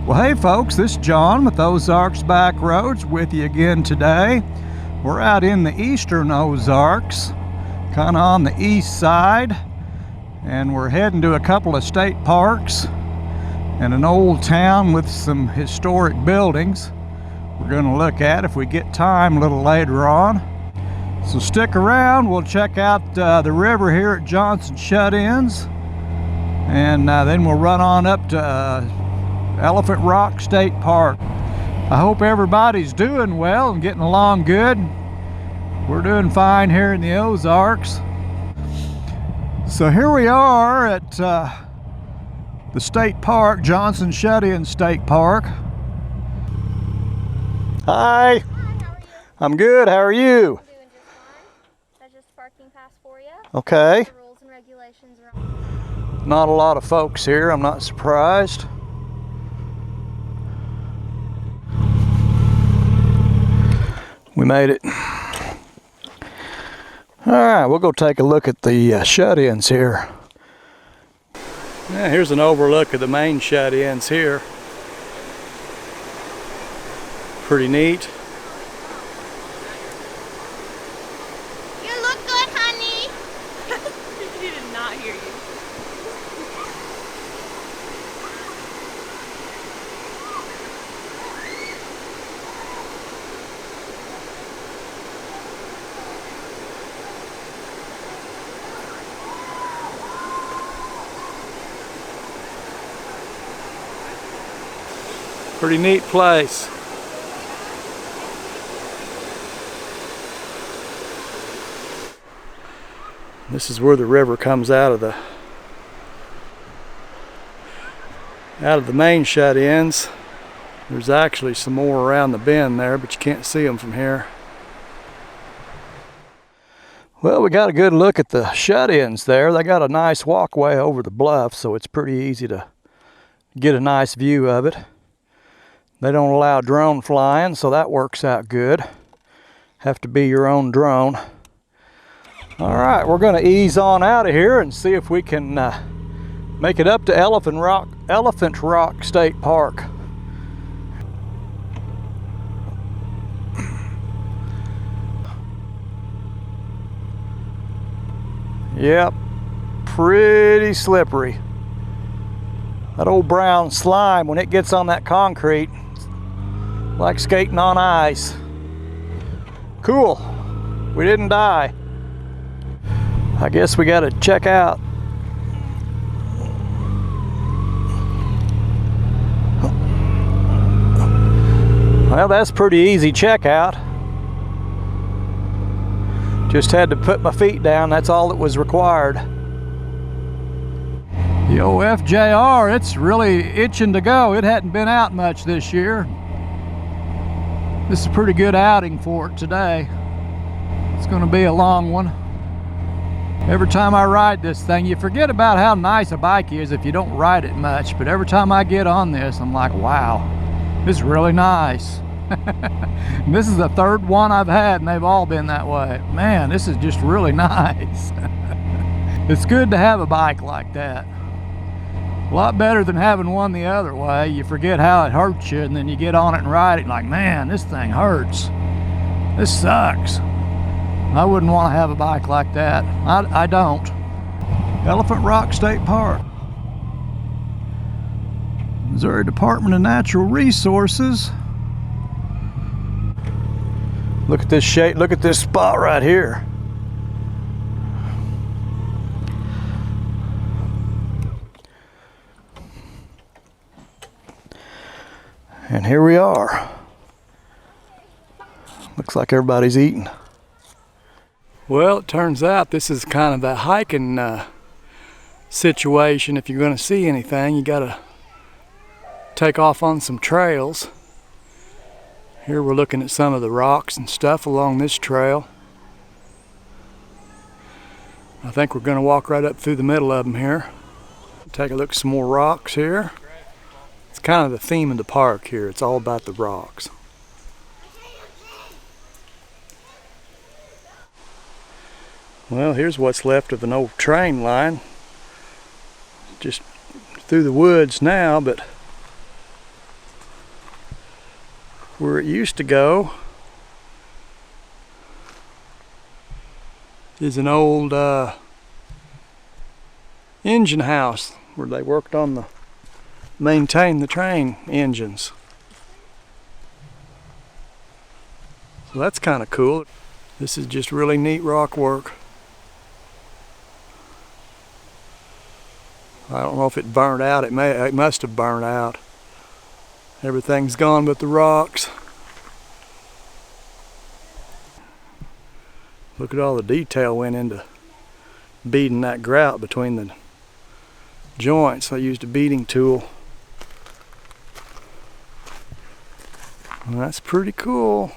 Well, hey folks, this is John with Ozarks Back Roads with you again today. We're out in the eastern Ozarks, kind of on the east side, and we're heading to a couple of state parks and an old town with some historic buildings we're going to look at if we get time a little later on. So stick around, we'll check out the river here at Johnson Shut-ins, and then we'll run on up to Elephant Rock State Park. I hope everybody's doing well and getting along good. We're doing fine here in the Ozarks. So here we are at the state park, Johnson Shut-in State Park. Hi. Hi, how are you? I'm good, how are you? I'm doing just fine. That's just parking pass for you. Okay. The rules and regulations are on. Not a lot of folks here, I'm not surprised. We made it. All right, we'll go take a look at the shut-ins here. Yeah, here's an overlook of the main shut-ins here. Pretty neat. You look good, honey. He did not hear you. Pretty neat place. This is where the river comes out of the main shut-ins. There's actually some more around the bend there, but you can't see them from here. Well, we got a good look at the shut-ins there. They got a nice walkway over the bluff, so it's pretty easy to get a nice view of it. They don't allow drone flying, so that works out good. Have to be your own drone. All right, we're going to ease on out of here and see if we can make it up to Elephant Rock State Park. Yep, pretty slippery. That old brown slime, when it gets on that concrete, it's like skating on ice. Cool, we didn't die. I guess we gotta check out. Well, that's pretty easy checkout. Just had to put my feet down, that's all that was required. The old FJR, it's really itching to go. It hadn't been out much this year. This is a pretty good outing for it today. It's gonna be a long one. Every time I ride this thing, you forget about how nice a bike is if you don't ride it much, but every time I get on this, I'm like, wow, this is really nice. This is the third one I've had, and they've all been that way. Man, this is just really nice. It's good to have a bike like that. A lot better than having one the other way. You forget how it hurts you, and then you get on it and ride it, and like, man, this thing hurts. This sucks. I wouldn't want to have a bike like that. I don't. Elephant Rock State Park. Missouri Department of Natural Resources. Look at this shape, look at this spot right here. And here we are. Looks like everybody's eating. Well, it turns out this is kind of a hiking situation. If you're going to see anything, you got to take off on some trails. Here we're looking at some of the rocks and stuff along this trail. I think we're going to walk right up through the middle of them here. Take a look at some more rocks here. It's kind of the theme of the park here. It's all about the rocks. Well, here's what's left of an old train line. Just through the woods now, but where it used to go is an old engine house where they worked on the maintain the train engines. So that's kind of cool. This is just really neat rock work. I don't know if it burned out. It must have burned out. Everything's gone but the rocks. Look at all the detail went into beating that grout between the joints. I used a beating tool. Well, that's pretty cool.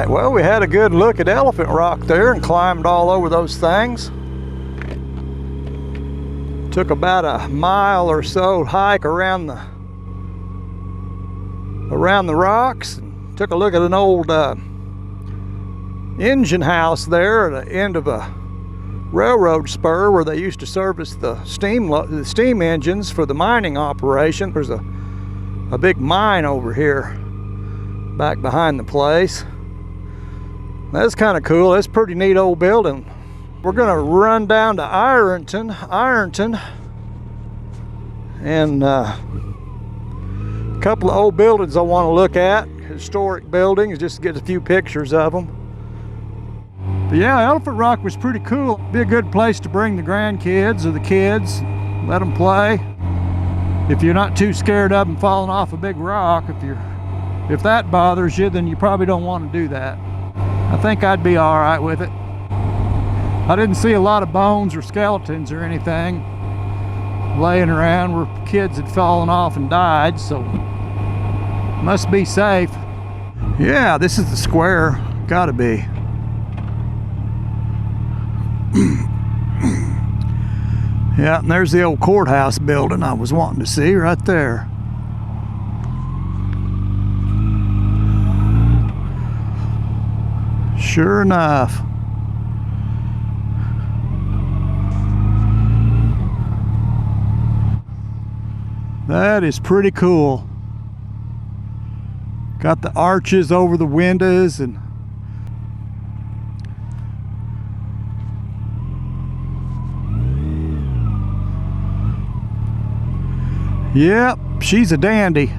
Well, we had a good look at Elephant Rock there and climbed all over those things. Took about a mile or so hike around the rocks. And took a look at an old engine house there at the end of a railroad spur where they used to service the steam engines for the mining operation. There's a big mine over here back behind the place. That's kind of cool. That's a pretty neat old building. We're gonna run down to Ironton, and a couple of old buildings I want to look at, historic buildings, just to get a few pictures of them. But yeah, Elephant Rock was pretty cool. Be a good place to bring the grandkids or the kids, let them play. If you're not too scared of them falling off a big rock, if that bothers you, then you probably don't want to do that. I think I'd be all right with it. I didn't see a lot of bones or skeletons or anything laying around where kids had fallen off and died, so must be safe. Yeah, this is the square. Gotta be. Yeah, and there's the old courthouse building I was wanting to see right there. Sure enough. That is pretty cool. Got the arches over the windows and yep, she's a dandy.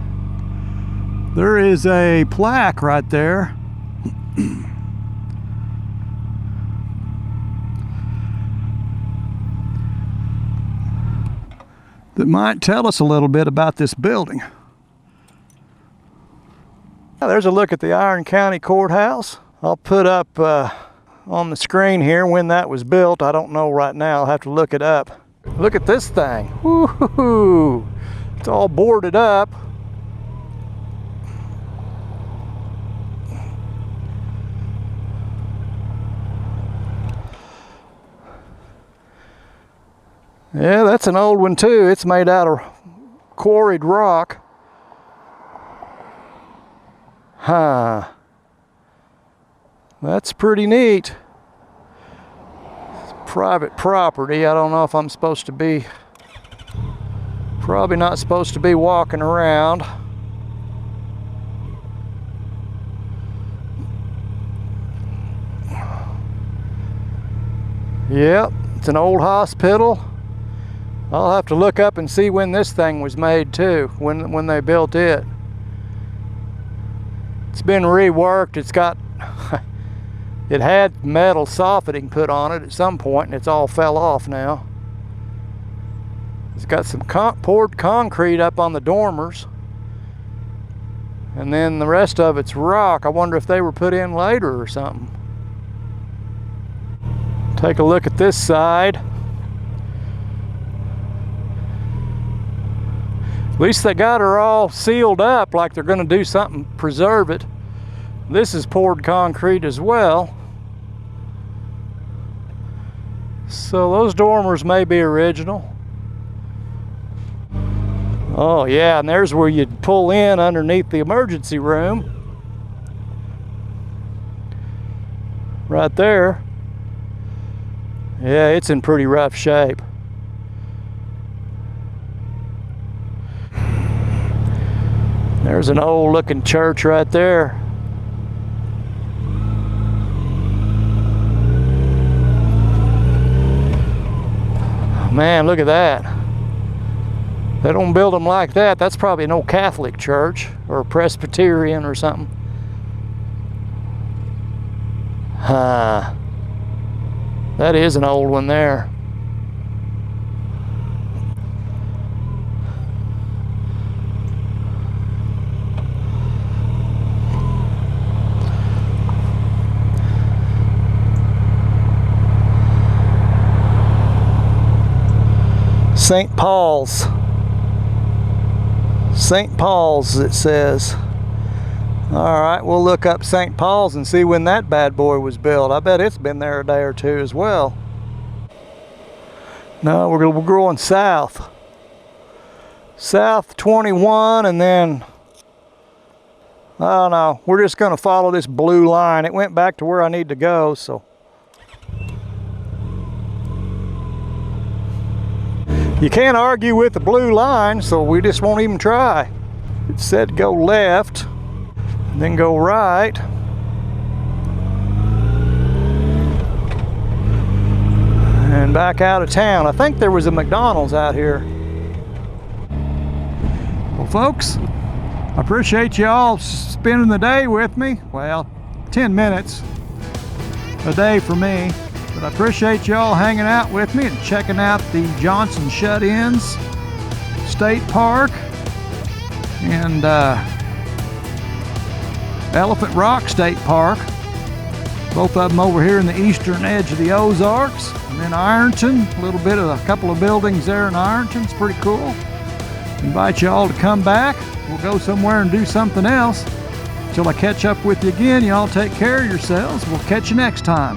There is a plaque right there. That might tell us a little bit about this building. Now, there's a look at the Iron County Courthouse. I'll put up on the screen here when that was built. I don't know right now. I'll have to look it up. Look at this thing. Woo-hoo-hoo. It's all boarded up. Yeah, that's an old one too. It's made out of quarried rock. Huh. That's pretty neat. It's private property. I don't know if I'm supposed to be, probably not supposed to be walking around. Yep, it's an old hospital. I'll have to look up and see when this thing was made too, when they built it. It's been reworked. It's got, it had metal soffitting put on it at some point and it's all fell off now. It's got some poured concrete up on the dormers. And then the rest of it's rock. I wonder if they were put in later or something. Take a look at this side. At least they got her all sealed up like they're going to do something, preserve it. This is poured concrete as well. So those dormers may be original. Oh yeah, and there's where you'd pull in underneath the emergency room. Right there. Yeah, it's in pretty rough shape. There's an old looking church right there. Man, look at that. They don't build them like that. That's probably an old Catholic church or a Presbyterian or something. That is an old one there. St. Paul's. St. Paul's, it says. All right, we'll look up St. Paul's and see when that bad boy was built. I bet it's been there a day or two as well. No, we're going south. South 21, and then, I don't know, we're just going to follow this blue line. It went back to where I need to go, so. You can't argue with the blue line, so we just won't even try. It said go left, then go right. And back out of town. I think there was a McDonald's out here. Well, folks, I appreciate y'all spending the day with me. Well, 10 minutes a day for me. But I appreciate y'all hanging out with me and checking out the Johnson Shut-Ins State Park and Elephant Rock State Park. Both of them over here in the eastern edge of the Ozarks. And then Ironton, a couple of buildings there in Ironton. It's pretty cool. Invite y'all to come back. We'll go somewhere and do something else. Until I catch up with you again, y'all take care of yourselves. We'll catch you next time.